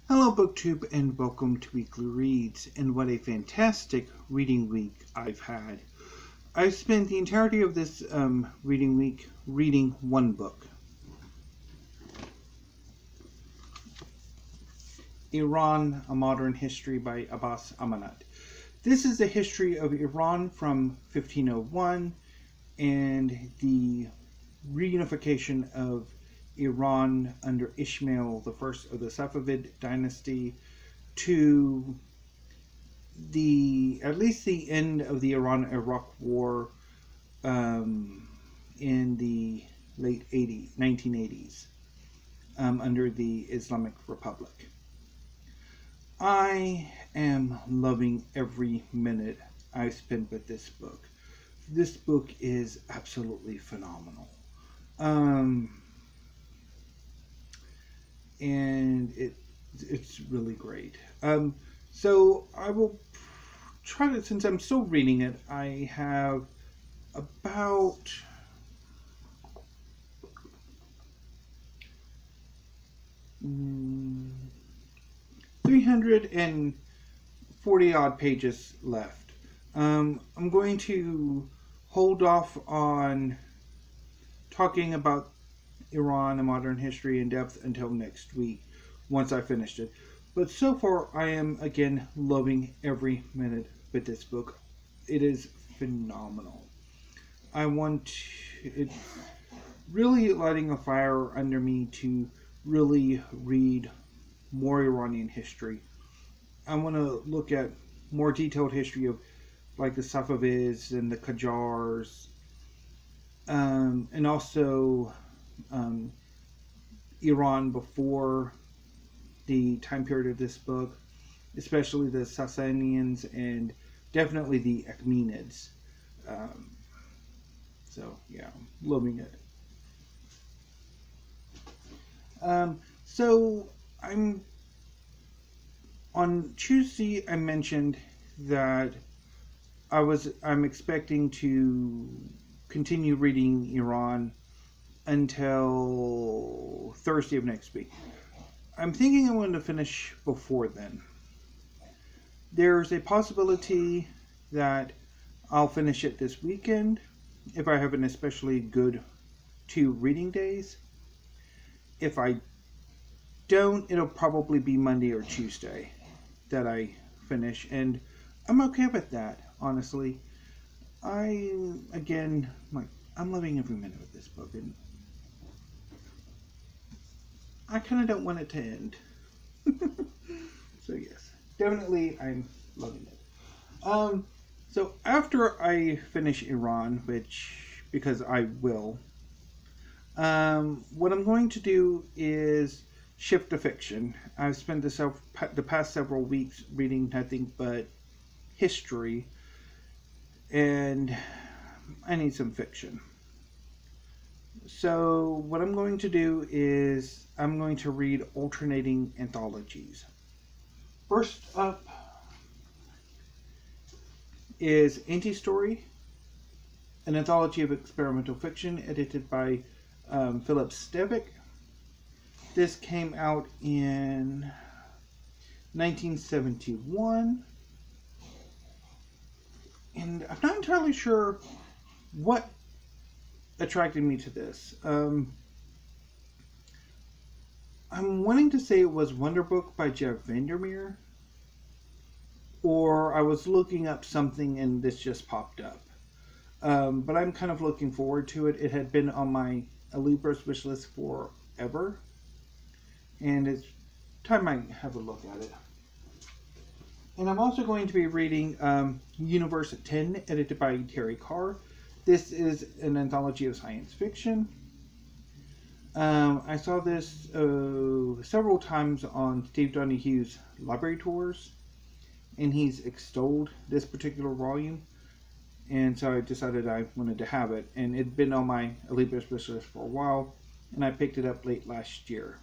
Hello BookTube and welcome to Weekly Reads, and what a fantastic reading week I've had. I've spent the entirety of this reading week reading one book. Iran, A Modern History by Abbas Amanat. This is the history of Iran from 1501 and the reunification of Iran under Ismail I of the Safavid dynasty to at least the end of the Iran-Iraq War in the late 1980s under the Islamic Republic. I am loving every minute I've spent with this book. This book is absolutely phenomenal. And it's really great. So I will try to, since I'm still reading it, I have about 340 odd pages left. I'm going to hold off on talking about Iran, A Modern History in depth until next week once I finished it. But so far I am again loving every minute with this book. It is phenomenal. It's really lighting a fire under me to really read more Iranian history. I want to look at more detailed history of like the Safavids and the Qajars, and also Iran before the time period of this book, especially the Sassanians and definitely the Achaemenids. So yeah, loving it. So on Tuesday I mentioned that I'm expecting to continue reading Iran until Thursday of next week. I'm thinking I'm going to finish before then. There's a possibility that I'll finish it this weekend if I have an especially good 2 reading days. If I don't, it'll probably be Monday or Tuesday that I finish, and I'm okay with that, honestly. I'm loving every minute of this book, and I kind of don't want it to end. So yes, definitely I'm loving it. So after I finish Iran, because I will, what I'm going to do is shift to fiction. I've spent the past several weeks reading nothing but history, and I need some fiction. So what I'm going to do is I'm going to read alternating anthologies. First up is Anti-Story, an anthology of experimental fiction edited by Philip Stevick. This came out in 1971, and I'm not entirely sure what attracted me to this. I'm wanting to say it was Wonder Book by Jeff Vandermeer, or I was looking up something and this just popped up. But I'm kind of looking forward to it. It had been on my Libris wish list forever, and it's time I have a look at it. And I'm also going to be reading Universe 10, edited by Terry Carr. This is an anthology of science fiction. I saw this several times on Steve Donahue's library tours, and he's extolled this particular volume, and so I decided I wanted to have it, and it'd been on my Libris wish list for a while, and I picked it up late last year.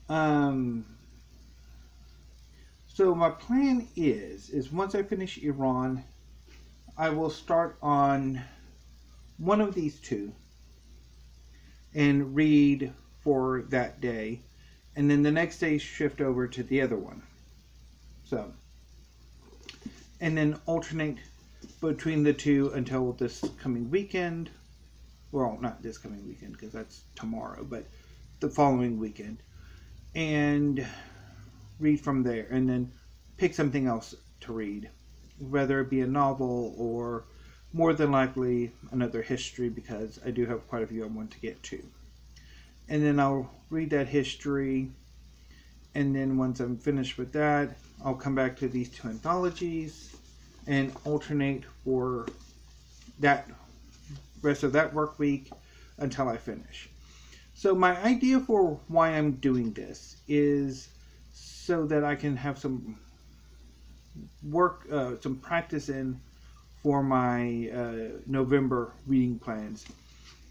So my plan is once I finish Iran, I will start on one of these two and read for that day, and then the next day shift over to the other one. So, and then alternate between the two until this coming weekend. Well, not this coming weekend because that's tomorrow, but the following weekend. And read from there, and then pick something else to read, whether it be a novel or more than likely another history, because I do have quite a few I want to get to. And then I'll read that history, and then once I'm finished with that, I'll come back to these two anthologies and alternate for that rest of that work week until I finish. So my idea for why I'm doing this is so that I can have some work, some practice in for my November reading plans.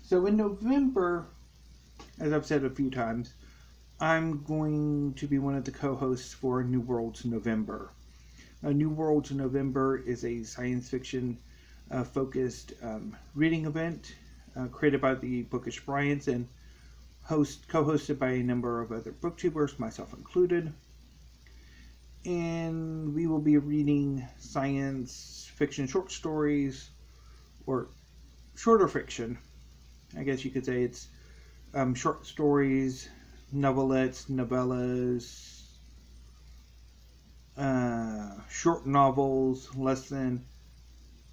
So in November, as I've said a few times, I'm going to be one of the co-hosts for New Worlds November. New Worlds November is a science fiction focused reading event created by the Bookish Bryants and co-hosted by a number of other booktubers, myself included. And we will be reading science fiction short stories, or shorter fiction. I guess you could say it's short stories, novelettes, novellas, short novels, less than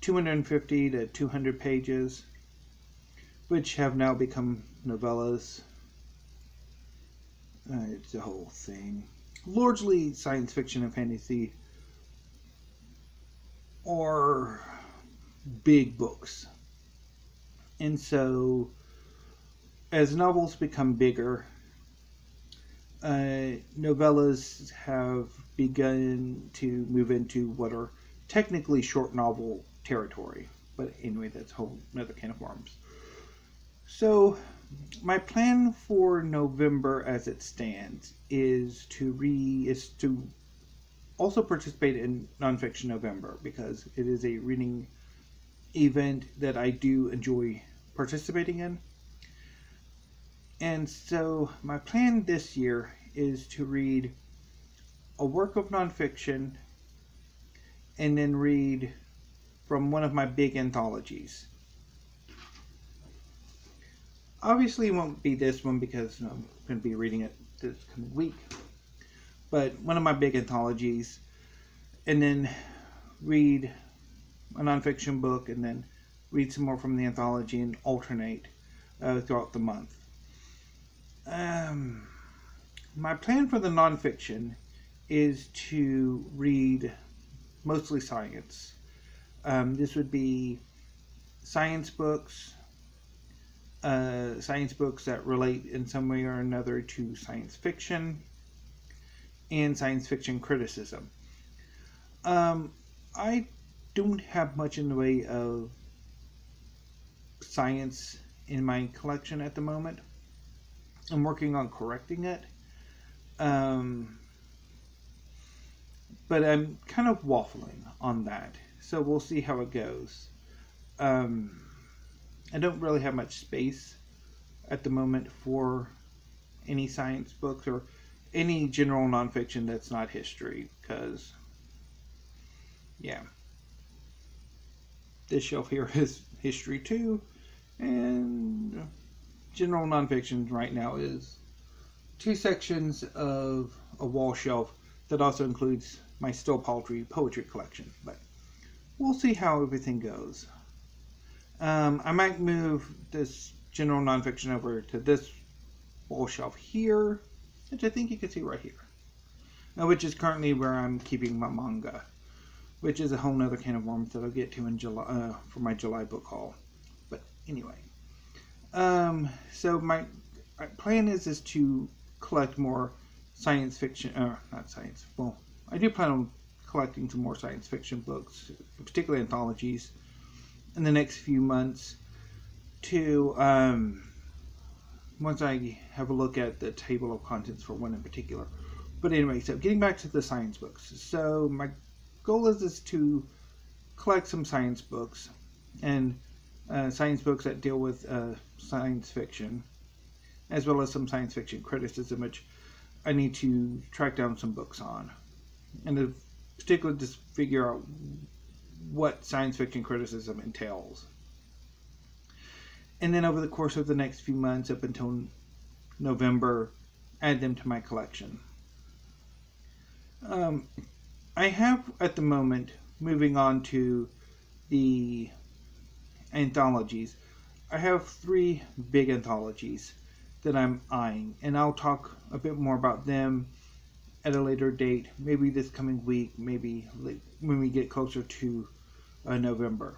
250 to 200 pages, which have now become novellas. It's a whole thing. Largely science fiction and fantasy are big books. And so, as novels become bigger, novellas have begun to move into what are technically short novel territory. But anyway, that's a whole another can of worms. So, my plan for November as it stands is to also participate in Nonfiction November, because it is a reading event that I do enjoy participating in. And so my plan this year is to read a work of nonfiction and then read from one of my big anthologies. Obviously it won't be this one because I'm going to be reading it this coming week, but one of my big anthologies, and then read a nonfiction book and then read some more from the anthology and alternate throughout the month. My plan for the nonfiction is to read mostly science. This would be science books that relate in some way or another to science fiction and science fiction criticism. I don't have much in the way of science in my collection at the moment. I'm working on correcting it. But I'm kind of waffling on that. So we'll see how it goes. I don't really have much space at the moment for any science books or any general nonfiction that's not history, because, yeah, this shelf here is history too, and general nonfiction right now is 2 sections of a wall shelf that also includes my Still Paltry poetry collection, but we'll see how everything goes. I might move this general nonfiction over to this wall shelf here, which I think you can see right here, which is currently where I'm keeping my manga, which is a whole nother can of worms that I'll get to in July for my July book haul. But anyway, so my plan is to collect more science fiction, not science, well, I do plan on collecting some more science fiction books, particularly anthologies, in the next few months to, once I have a look at the table of contents for one in particular. But anyway, so getting back to the science books. So my goal is to collect some science books, and science books that deal with science fiction, as well as some science fiction criticism, which I need to track down some books on. And in particular, just figure out what science fiction criticism entails. And then over the course of the next few months, up until November, add them to my collection. I have, at the moment, moving on to the anthologies, I have 3 big anthologies that I'm eyeing, and I'll talk a bit more about them at a later date, maybe this coming week, maybe when we get closer to November.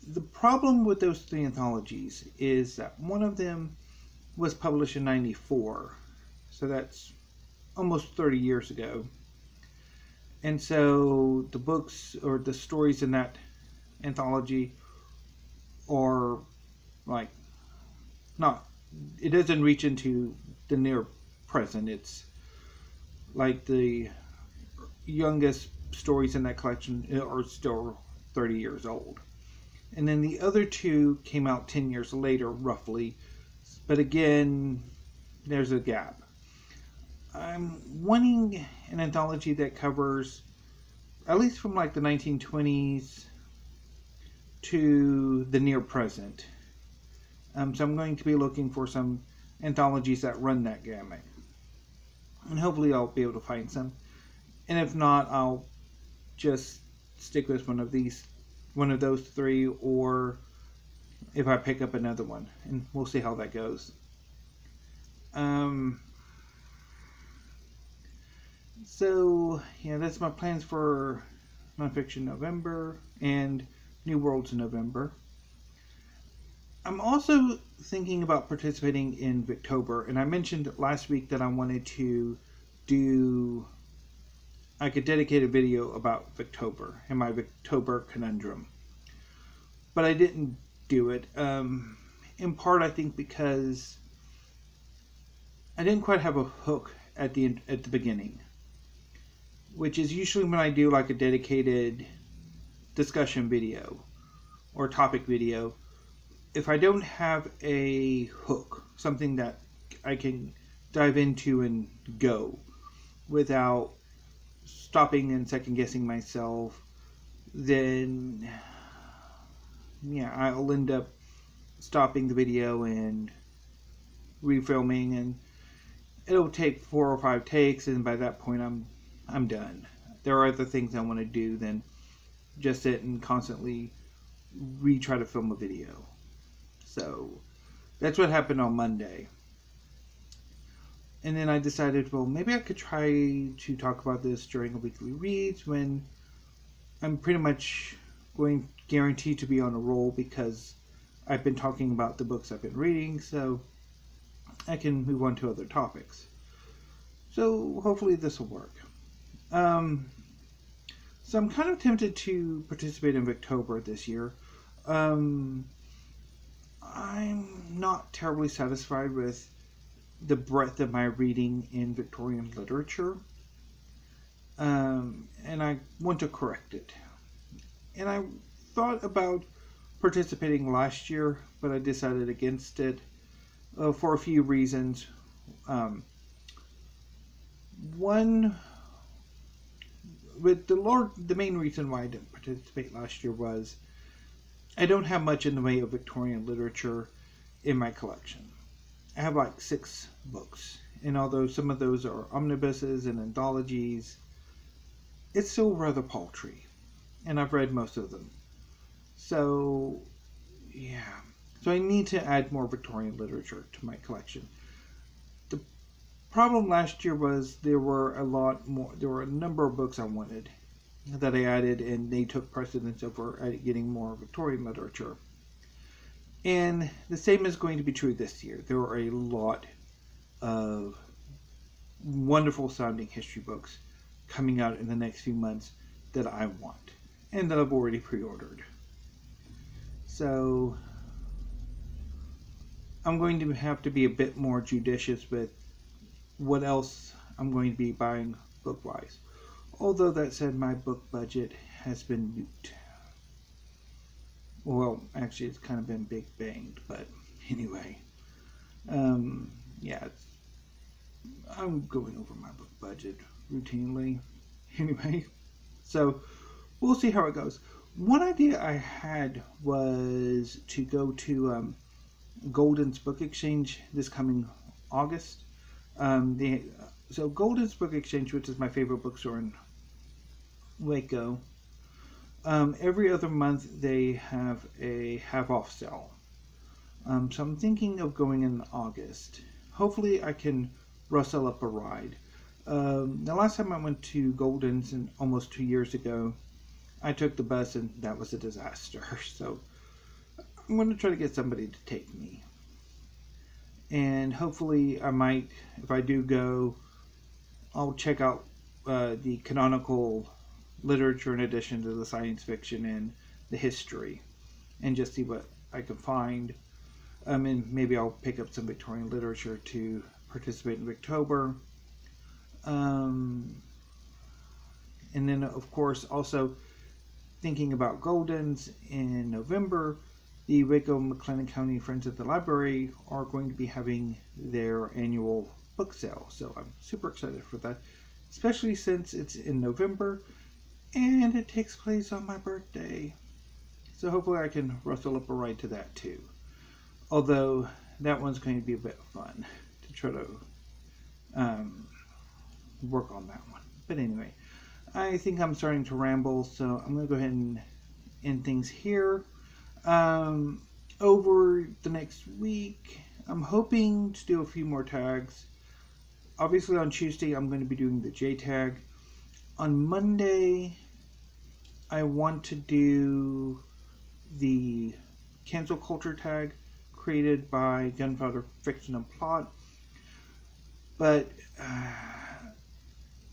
The problem with those 3 anthologies is that one of them was published in '94, so that's almost 30 years ago. And so the books or the stories in that anthology are like not, it doesn't reach into the near present. It's like the youngest stories in that collection are still 30 years old. And then the other 2 came out 10 years later, roughly. But again, there's a gap. I'm wanting an anthology that covers at least from like the 1920s to the near present. So I'm going to be looking for some anthologies that run that gamut. And hopefully I'll be able to find some. And if not, I'll just stick with one of those 3, or if I pick up another one, and we'll see how that goes. So yeah, that's my plans for Nonfiction November and New Worlds in November. I'm also thinking about participating in Victober, and I mentioned last week that I wanted to do like a dedicated video about Victober and my Victober conundrum. But I didn't do it, in part I think because I didn't quite have a hook at the beginning, which is usually when I do like a dedicated discussion video or topic video. If I don't have a hook, something that I can dive into and go without stopping and second guessing myself, then yeah, I'll end up stopping the video and refilming, and it'll take 4 or 5 takes, and by that point I'm done. There are other things I want to do than just sit and constantly retry to film a video. So that's what happened on Monday. And then I decided, well, maybe I could try to talk about this during a weekly reads when I'm pretty much guaranteed to be on a roll, because I've been talking about the books I've been reading, so I can move on to other topics. So hopefully this will work. So I'm kind of tempted to participate in Victober this year. I'm not terribly satisfied with the breadth of my reading in Victorian literature, and I want to correct it. And I thought about participating last year, but I decided against it for a few reasons. One, with the main reason why I didn't participate last year was I don't have much in the way of Victorian literature in my collection. I have like 6 books, and although some of those are omnibuses and anthologies, it's still rather paltry, and I've read most of them. So yeah, so I need to add more Victorian literature to my collection. The problem last year was there were a number of books I wanted that I added, and they took precedence over getting more Victorian literature. And the same is going to be true this year. There are a lot of wonderful sounding history books coming out in the next few months that I want, and that I've already pre-ordered. So I'm going to have to be a bit more judicious with what else I'm going to be buying book-wise. Although that said, my book budget has been moot. Well, actually, it's kind of been big banged, but anyway. Yeah, I'm going over my book budget routinely. Anyway, so we'll see how it goes. One idea I had was to go to Golden's Book Exchange this coming August. So Golden's Book Exchange, which is my favorite bookstore in Waco, every other month they have a half-off sale. So I'm thinking of going in August. Hopefully I can rustle up a ride. The last time I went to Golden's, almost 2 years ago, I took the bus and that was a disaster. So I'm going to try to get somebody to take me. And hopefully I might, if I do go, I'll check out the canonical literature in addition to the science fiction and the history, and just see what I can find. And maybe I'll pick up some Victorian literature to participate in Victober. And then, of course, also thinking about Golden's in November, the Waco McLennan County Friends of the Library are going to be having their annual book sale. So I'm super excited for that, especially since it's in November and it takes place on my birthday. So hopefully I can rustle up a ride to that too. Although that one's going to be a bit fun to try to work on that one. But anyway, I think I'm starting to ramble, so I'm going to go ahead and end things here. Over the next week, I'm hoping to do a few more tags. Obviously on Tuesday, I'm going to be doing the J tag. On Monday, I want to do the cancel culture tag created by Gunpowder Fiction and Plot. But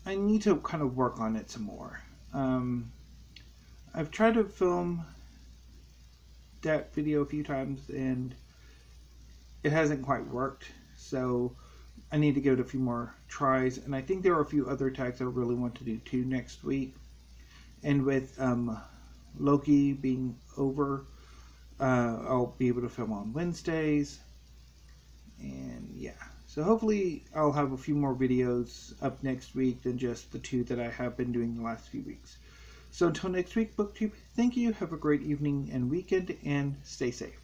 I need to kind of work on it some more. I've tried to film that video a few times and it hasn't quite worked, so I need to give it a few more tries. And I think there are a few other tags I really want to do too next week. And with Loki being over, I'll be able to film on Wednesdays. And yeah, so hopefully I'll have a few more videos up next week than just the 2 that I have been doing the last few weeks. So until next week, BookTube, thank you, have a great evening and weekend, and stay safe.